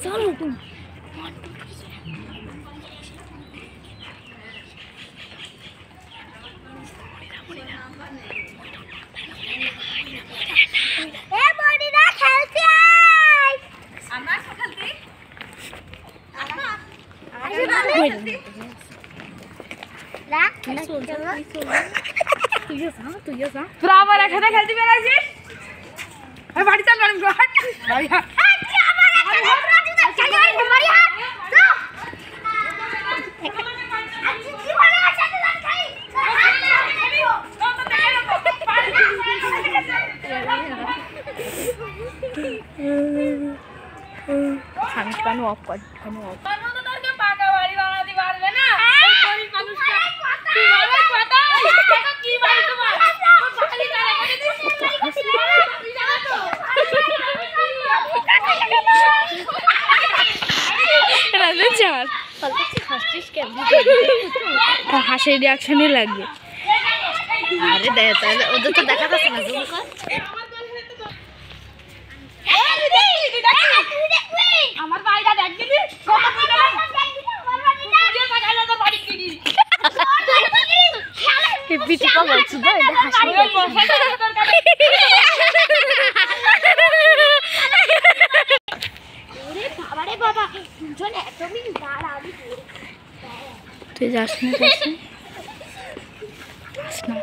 চলো তুমি তোরা আবার এখানে খেলতে বেড়াইছিস বাড়ি চাল বাড়ি অফ কর পাকা বাড়ি বানাতে পারবে না হাসির রিয়াকশনই লাগবে। আরে দেখ তাহলে ওদের তো দেখা যাচ্ছে না আমার বাড়িটা দেখবি পিটিকা বলছো তো এটা হাসি তুই যাস না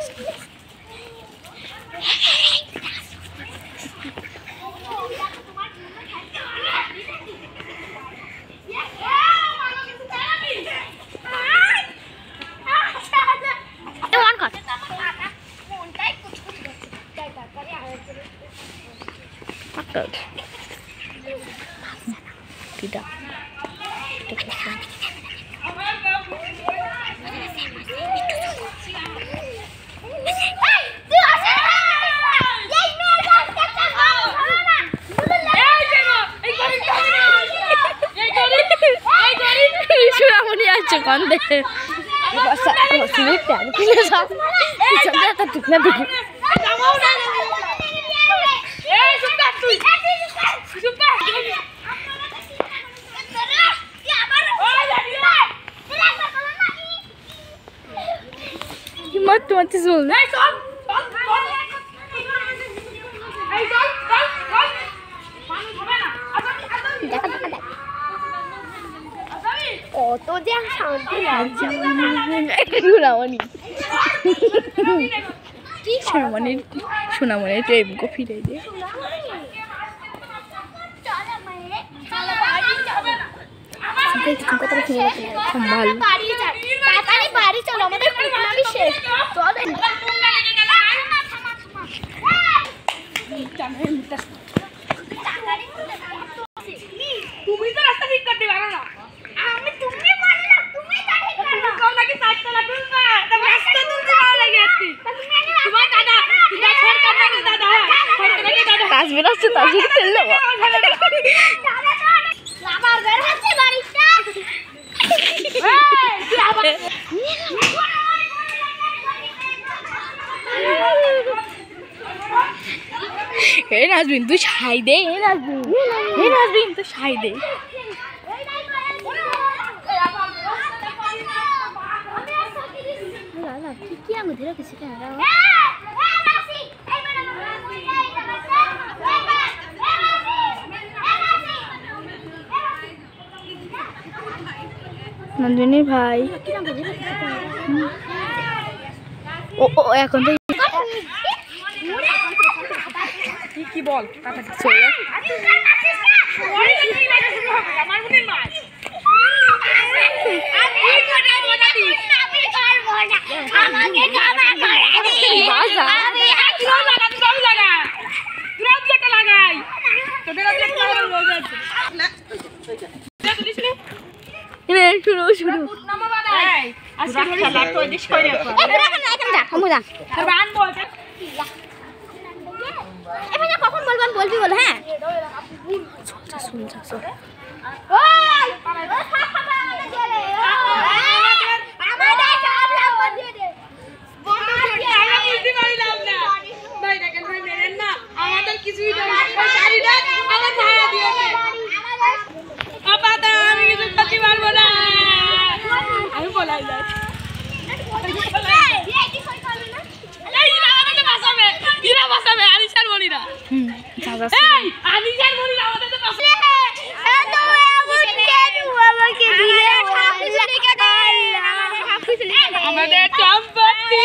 সুরামণি আছে কন্দে টুকনা দেখি হিম্মত তোমার চল কত যে শান্তি লাগছে সোনামণির টাইম কো ফিরে দিয়ে বাড়ি চলো আমাদের শেষ তুমি তো রাস্তা ঠিক করতে পারো না আমি তুমি বললাম তুমি তা ঠিক করো কম নাকি সাইডটা লাগুন না তবে রাস্তা তুলতে ভালো লাগে একটু তোমার দাদা তুমি ছোট কাটা না দাদা ছোট কাটা দাদা কাজ বেরোচ্ছে তাজি তেললো দাদা আবার বের হচ্ছে বাড়িটা এই আবার হে নাজবিন তুই ছাই দে হে নাজবিন তুই ছাই দে কি আঙুল ধরে কিছু কেন নন্দিনী ভাই ও এখন তো কি বল কখন বলবেন বলবি বল হ্যাঁ আমাদের কিছুই হাসাচ্ছে এই আনিজার বলি আমাদের তো পাশে আমাদের সম্পত্তি